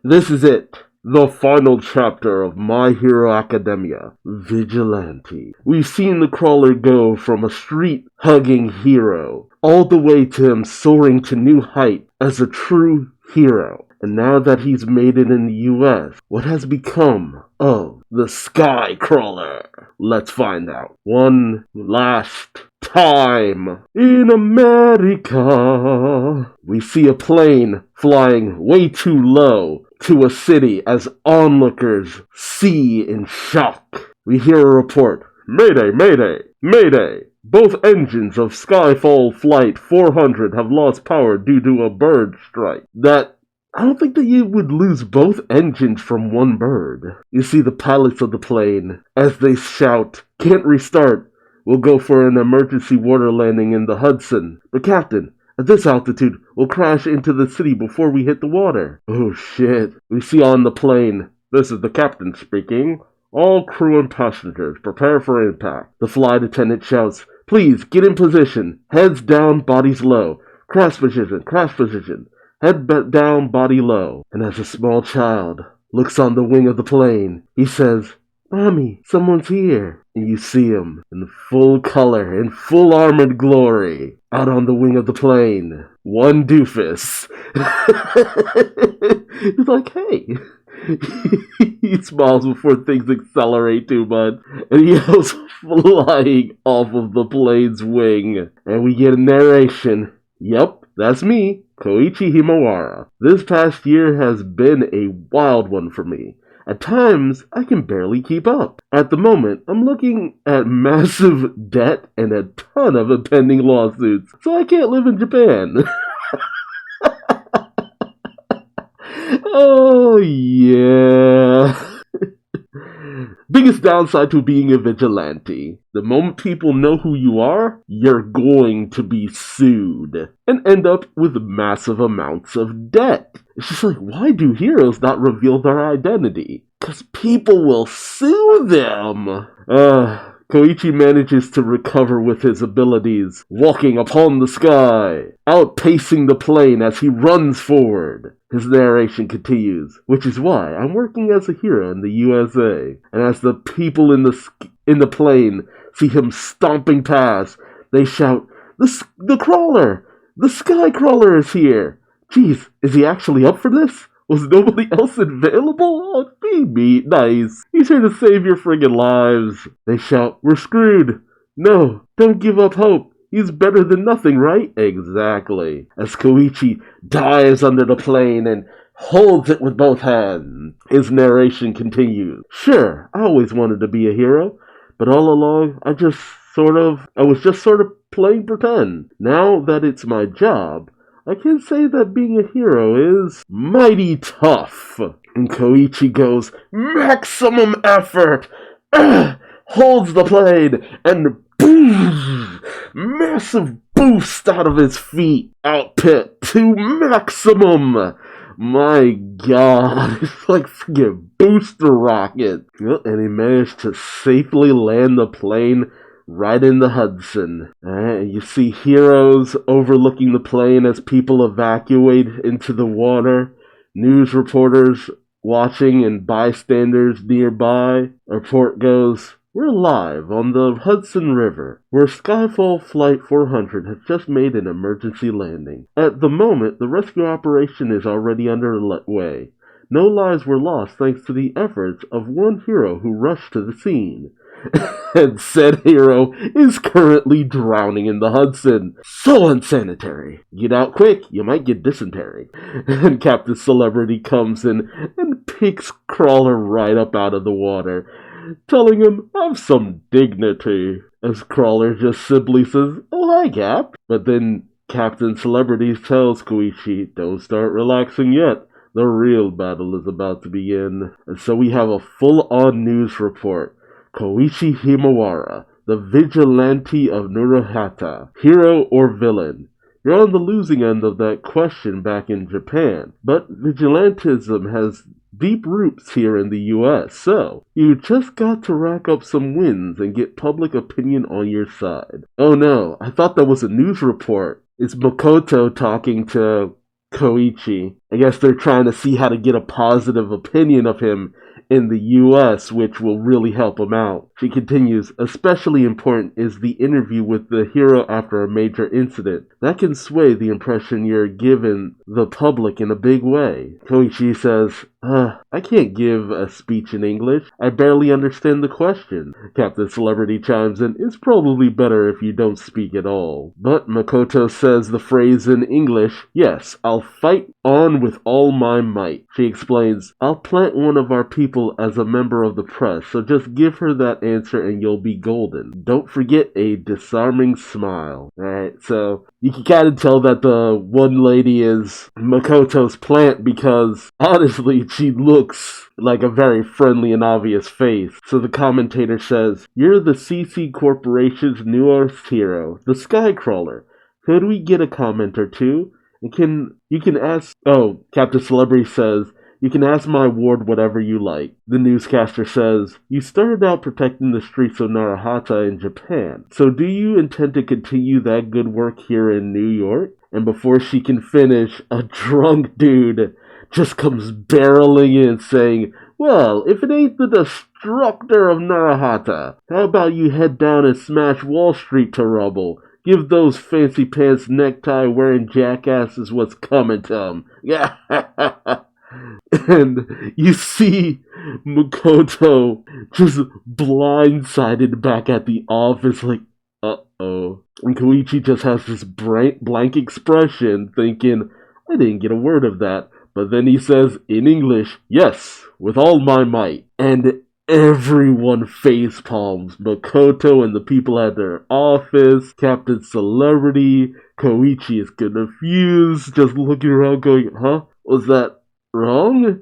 This is it. The final chapter of My Hero Academia, Vigilante. We've seen the crawler go from a street-hugging hero all the way to him soaring to new heights as a true hero. And now that he's made it in the US, what has become of the Skycrawler? Let's find out. One last time. In America, we see a plane flying way too low to a city as onlookers see in shock. We hear a report. Mayday, mayday, mayday. Both engines of Skyfall Flight 400 have lost power due to a bird strike. I don't think that you would lose both engines from one bird. You see the pilots of the plane, as they shout, "Can't restart. We'll go for an emergency water landing in the Hudson. But Captain, at this altitude, we'll crash into the city before we hit the water." Oh shit. We see on the plane, "This is the captain speaking. All crew and passengers, prepare for impact." The flight attendant shouts, "Please, get in position. Heads down, bodies low. Crash position, crash position. Head down, body low." And as a small child looks on the wing of the plane, he says, "Mommy, someone's here." And you see him in full color, in full armored glory, out on the wing of the plane. One doofus. He's like, "Hey." He smiles before things accelerate too much, and he goes flying off of the plane's wing. And we get a narration. "Yep, that's me, Koichi Himawara. This past year has been a wild one for me. At times, I can barely keep up. At the moment, I'm looking at massive debt and a ton of impending lawsuits, so I can't live in Japan." Oh, yeah. Biggest downside to being a vigilante. The moment people know who you are, you're going to be sued and end up with massive amounts of debt. It's just like, why do heroes not reveal their identity? Because people will sue them. Koichi manages to recover with his abilities, walking upon the sky, outpacing the plane as he runs forward. His narration continues, "Which is why I'm working as a hero in the USA." And as the people in the plane see him stomping past, they shout, The crawler! The Skycrawler is here! Jeez, is he actually up for this? Was nobody else available? Oh, be nice. He's here to save your friggin' lives." They shout, "We're screwed." "No, don't give up hope. He's better than nothing, right?" Exactly. As Koichi dives under the plane and holds it with both hands, his narration continues. "Sure, I always wanted to be a hero, but all along I was just sort of playing pretend. Now that it's my job, I can say that being a hero is mighty tough." And Koichi goes, "Maximum effort!" Holds the plane and boom! Massive boost out of his feet. Output to maximum. My god, it's like freaking booster rocket. And he managed to safely land the plane right in the Hudson. You see heroes overlooking the plane as people evacuate into the water. News reporters watching and bystanders nearby. A report goes, "We're live on the Hudson River, where Skyfall Flight 400 has just made an emergency landing. At the moment, the rescue operation is already underway. No lives were lost thanks to the efforts of one hero who rushed to the scene. And said hero is currently drowning in the Hudson. So unsanitary. Get out quick, you might get dysentery." And Captain Celebrity comes in and picks Crawler right up out of the water, telling him, "Have some dignity." As Crawler just simply says, "Oh, hi, Cap." But then Captain Celebrity tells Koichi, "Don't start relaxing yet. The real battle is about to begin." And so we have a full-on news report. Koichi Himawara, the Vigilante of Nuruhata, hero or villain? You're on the losing end of that question back in Japan, but vigilantism has deep roots here in the US, so you just got to rack up some wins and get public opinion on your side. Oh no, I thought that was a news report. It's Makoto talking to Koichi. I guess they're trying to see how to get a positive opinion of him in the US, which will really help him out. She continues, especially important is the interview with the hero after a major incident. That can sway the impression you're giving the public in a big way. Koichi says, I can't give a speech in English. I barely understand the question. Captain Celebrity chimes in, it's probably better if you don't speak at all. But Makoto says the phrase in English, yes, I'll fight on with all my might. She explains, I'll plant one of our people as a member of the press, so just give her that answer and you'll be golden. Don't forget a disarming smile. Alright, so you can kind of tell that the one lady is Makoto's plant because, honestly, she looks like a very friendly and obvious face. So the commentator says, you're the CC Corporation's newest hero, the Skycrawler. Could we get a comment or two? You can ask... Oh, Captain Celebrity says, you can ask my ward whatever you like. The newscaster says, you started out protecting the streets of Narahata in Japan. So do you intend to continue that good work here in New York? And before she can finish, a drunk dude just comes barreling in saying, well, if it ain't the destructor of Narahata, how about you head down and smash Wall Street to rubble? Give those fancy pants necktie wearing jackasses what's coming to them. Yeah. And you see Makoto just blindsided back at the office like, uh-oh. And Koichi just has this blank expression thinking, I didn't get a word of that. But then he says in English, yes, with all my might. And everyone face palms. Makoto and the people at their office, Captain Celebrity, Koichi is confused, just looking around going, huh? Was that wrong?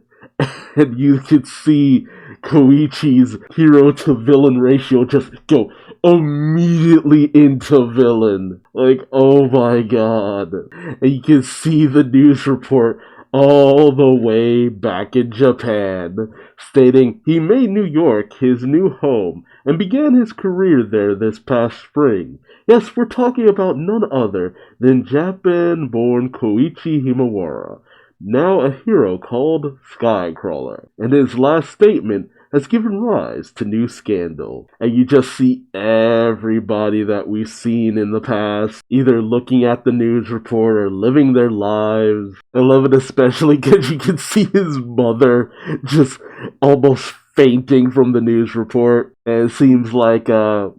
And you could see Koichi's hero to villain ratio just go immediately into villain. Like, oh my god. And you can see the news report all the way back in Japan, stating he made New York his new home and began his career there this past spring. Yes, we're talking about none other than Japan-born Koichi Himawara, now a hero called Skycrawler, and his last statement has given rise to new scandal. And you just see everybody that we've seen in the past either looking at the news report or living their lives. I love it especially because you can see his mother just almost fainting from the news report. And it seems like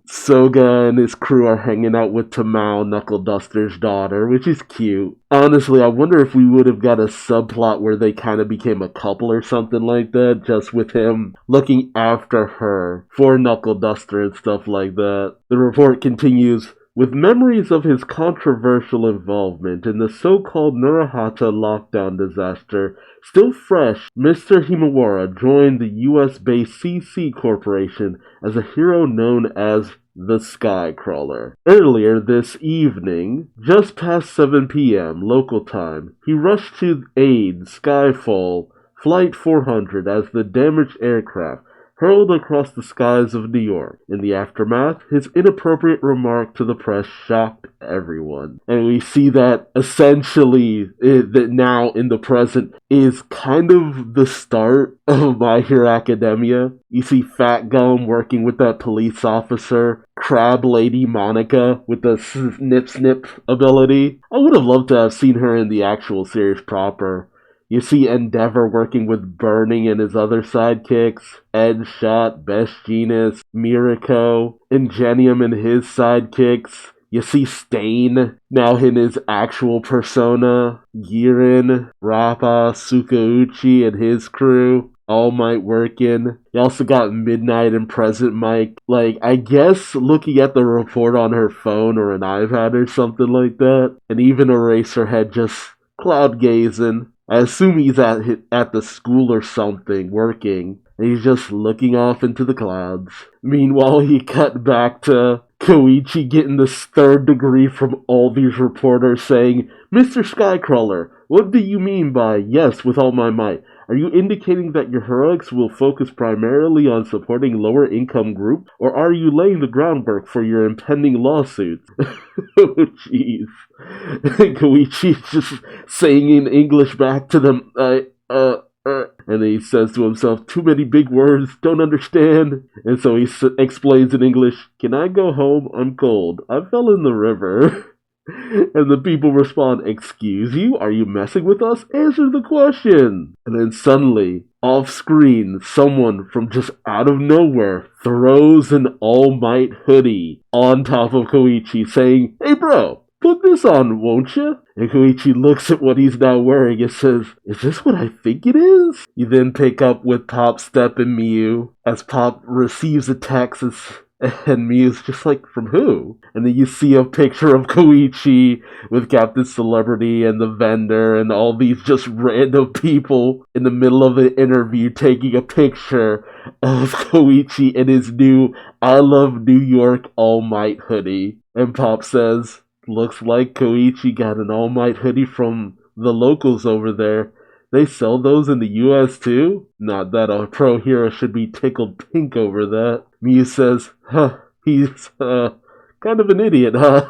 Soga and his crew are hanging out with Tamao, Knuckle Duster's daughter, which is cute. Honestly, I wonder if we would have got a subplot where they kind of became a couple or something like that, just with him looking after her for Knuckle Duster and stuff like that. The report continues, with memories of his controversial involvement in the so-called Narahata lockdown disaster still fresh, Mr. Himawara joined the US-based CC Corporation as a hero known as the Skycrawler. Earlier this evening, just past 7 p.m. local time, he rushed to aid Skyfall Flight 400 as the damaged aircraft hurled across the skies of New York. In the aftermath, his inappropriate remark to the press shocked everyone. And we see that essentially, that now in the present is kind of the start of My Hero Academia. You see Fat Gum working with that police officer, Crab Lady Monica with the snip ability. I would have loved to have seen her in the actual series proper. You see Endeavor working with Burning and his other sidekicks, Ed Shot, Best Genius, Mirako, Ingenium and his sidekicks. You see Stain, now in his actual persona, Girin, Rappa, Sukauchi and his crew, All Might working. You also got Midnight and Present Mike, like, I guess looking at the report on her phone or an iPad or something like that, and even Eraserhead just cloud gazing. I assume he's at the school or something, working, and he's just looking off into the clouds. Meanwhile, he cut back to Koichi getting this third degree from all these reporters saying, Mr. Skycrawler, what do you mean by yes with all my might? Are you indicating that your heroics will focus primarily on supporting lower income groups, or are you laying the groundwork for your impending lawsuits? Oh, jeez. Koichi's just saying in English back to them, and he says to himself, too many big words, don't understand. And so he explains in English, can I go home? I'm cold. I fell in the river. And the people respond, excuse you? Are you messing with us? Answer the question. And then suddenly, off screen, someone from just out of nowhere throws an All Might hoodie on top of Koichi, saying, hey bro, put this on, won't you? And Koichi looks at what he's now wearing and says, is this what I think it is? You then pick up with Pop, Step, and Miu as Pop receives a text and Miu's just like, from who? And then you see a picture of Koichi with Captain Celebrity and the vendor and all these just random people in the middle of an interview taking a picture of Koichi in his new I Love New York All Might hoodie. And Pop says, looks like Koichi got an All Might hoodie from the locals over there. They sell those in the US too? Not that a pro hero should be tickled pink over that. Miu says, he's kind of an idiot, huh?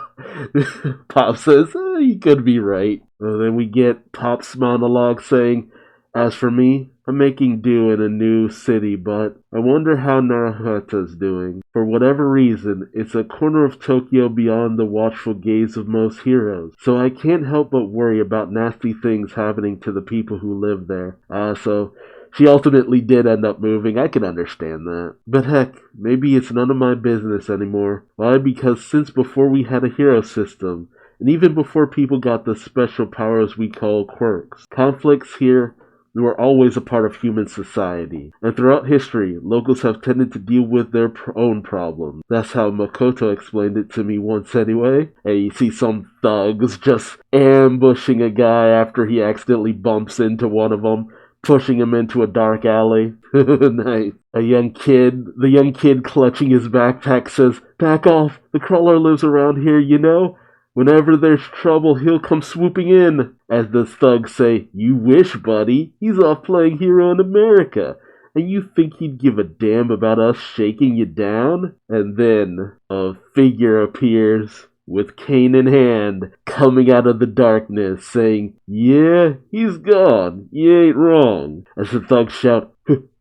Pop says, you could be right. Then we get Pop's monologue saying, as for me, I'm making do in a new city, but I wonder how Narahata's doing. For whatever reason, it's a corner of Tokyo beyond the watchful gaze of most heroes, so I can't help but worry about nasty things happening to the people who live there. So she ultimately did end up moving. I can understand that. But heck, maybe it's none of my business anymore. Why? Because since before we had a hero system, and even before people got the special powers we call quirks, conflicts here were always a part of human society. And throughout history, locals have tended to deal with their own problems. That's how Makoto explained it to me once anyway. And you see some thugs just ambushing a guy after he accidentally bumps into one of them, pushing him into a dark alley. Nice. The young kid clutching his backpack says, back off, the crawler lives around here, you know? Whenever there's trouble, he'll come swooping in. As the thugs say, you wish, buddy. He's off playing hero in America. And you think he'd give a damn about us shaking you down? And then a figure appears with cane in hand, coming out of the darkness, saying, yeah, he's gone. You ain't wrong. As the thugs shout,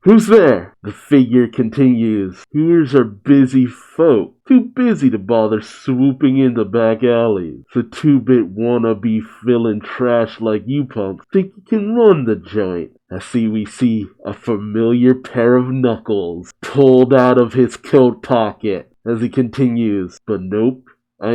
who's there? The figure continues, here's our busy folk. Too busy to bother swooping into back alleys. So 2-bit wannabe filling trash like you punks think you can run the joint. We see a familiar pair of knuckles pulled out of his coat pocket as he continues, but nope, it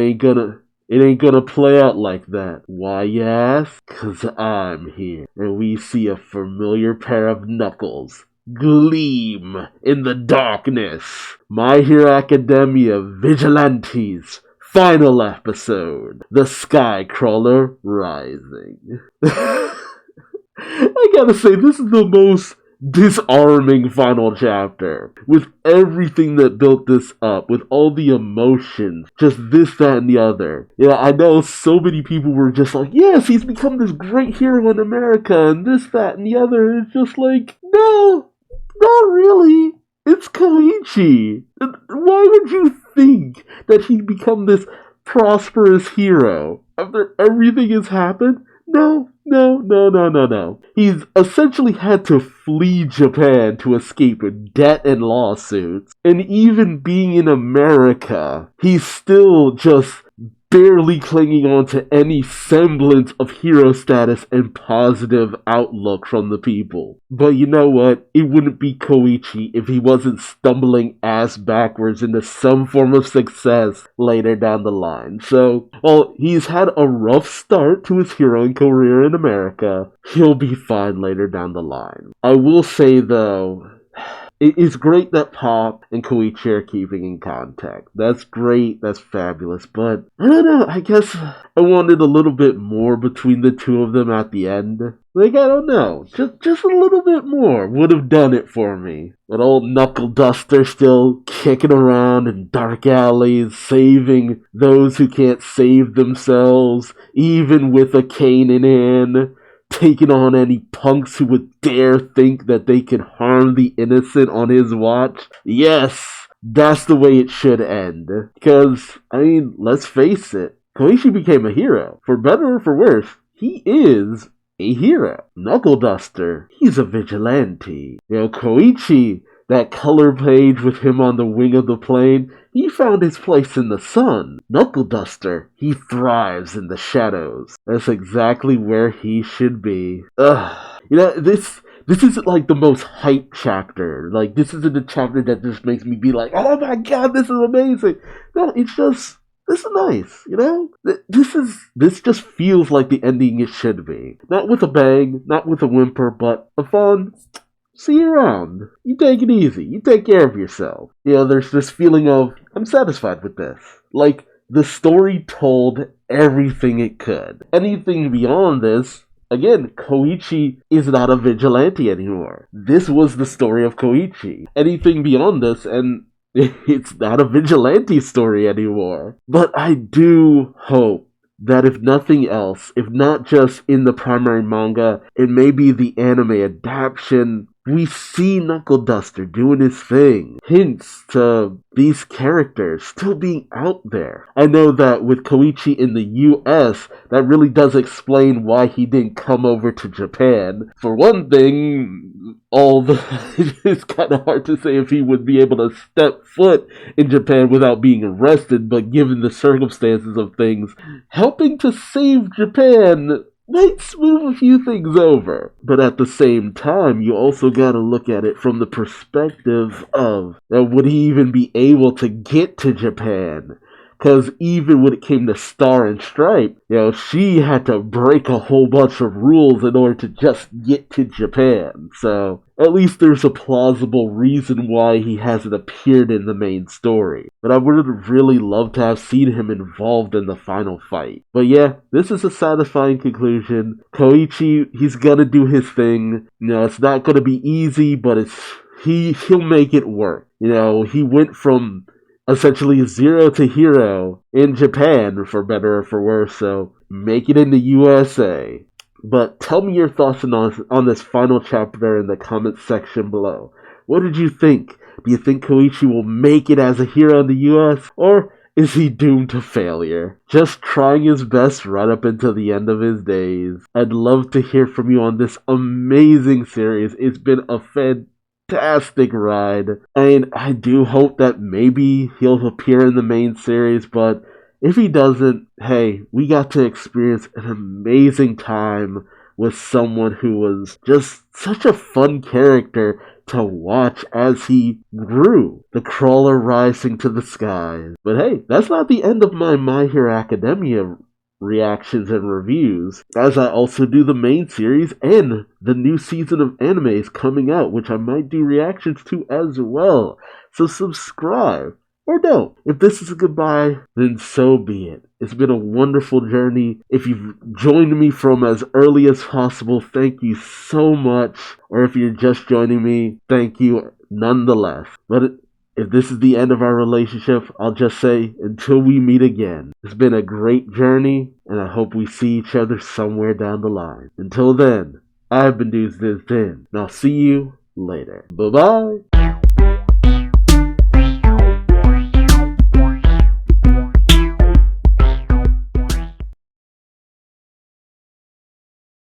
ain't gonna play out like that. Why, you ask? 'Cause I'm here. And we see a familiar pair of knuckles gleam in the darkness. My Hero Academia Vigilantes, final episode, the Skycrawler Rising. I gotta say, this is the most disarming final chapter. With everything that built this up, with all the emotions, just this, that, and the other. Yeah, I know so many people were just like, yes, he's become this great hero in America, and this, that, and the other. It's just like, no, not really. It's Koichi. Why would you think that he'd become this prosperous hero after everything has happened? No. He's essentially had to flee Japan to escape debt and lawsuits. And even being in America, he's still just barely clinging on to any semblance of hero status and positive outlook from the people. But you know what? It wouldn't be Koichi if he wasn't stumbling ass backwards into some form of success later down the line. So, while he's had a rough start to his heroing career in America, he'll be fine later down the line. I will say though, it's great that Pop and Koichi are keeping in contact. That's great, that's fabulous, but I don't know, I guess I wanted a little bit more between the two of them at the end. Like, I don't know, just a little bit more would have done it for me. But old Knuckle Duster still kicking around in dark alleys, saving those who can't save themselves, even with a cane in hand. taking on any punks who would dare think that they could harm the innocent on his watch. Yes, that's the way it should end. Because, I mean, let's face it, Koichi became a hero. For better or for worse, he is a hero. Knuckle Duster, he's a vigilante. Koichi, that color page with him on the wing of the plane, he found his place in the sun. Knuckle Duster, he thrives in the shadows. That's exactly where he should be. This isn't like the most hype chapter. Like, this isn't a chapter that just makes me be like, oh my god, this is amazing. No, it's just, this is nice, This just feels like the ending it should be. Not with a bang, not with a whimper, but a fun, see you around. You take it easy. You take care of yourself. There's this feeling of, I'm satisfied with this. Like, the story told everything it could. Anything beyond this, again, Koichi is not a vigilante anymore. This was the story of Koichi. Anything beyond this, and it's not a vigilante story anymore. But I do hope that if nothing else, if not just in the primary manga, it may be the anime adaptation, we see Knuckle Duster doing his thing. Hints to these characters still being out there. I know that with Koichi in the US, that really does explain why he didn't come over to Japan. For one thing, it's kind of hard to say if he would be able to step foot in Japan without being arrested, but given the circumstances of things, helping to save Japan might smooth a few things over. But at the same time, you also gotta look at it from the perspective of, would he even be able to get to Japan? Because even when it came to Star and Stripe, she had to break a whole bunch of rules in order to just get to Japan. So, at least there's a plausible reason why he hasn't appeared in the main story. But I would have really loved to have seen him involved in the final fight. But yeah, this is a satisfying conclusion. Koichi, he's gonna do his thing. It's not gonna be easy, but he'll make it work. He went from essentially zero to hero in Japan, for better or for worse, so make it in the USA. But tell me your thoughts on this final chapter in the comments section below. What did you think? Do you think Koichi will make it as a hero in the US, or is he doomed to failure? Just trying his best right up until the end of his days. I'd love to hear from you on this amazing series. It's been a fantastic ride. I do hope that maybe he'll appear in the main series, but if he doesn't, hey, we got to experience an amazing time with someone who was just such a fun character to watch as he grew. The crawler rising to the skies. But hey, that's not the end of My Hero Academia reactions and reviews, as I also do the main series and the new season of animes coming out, which I might do reactions to as well. So subscribe, or don't. If this is a goodbye, then so be it. It's been a wonderful journey. If you've joined me from as early as possible, thank you so much. Or if you're just joining me, thank you nonetheless. But if this is the end of our relationship, I'll just say, until we meet again. It's been a great journey, and I hope we see each other somewhere down the line. Until then, I've been Duuz-Diz-Din, and I'll see you later. Bye-bye!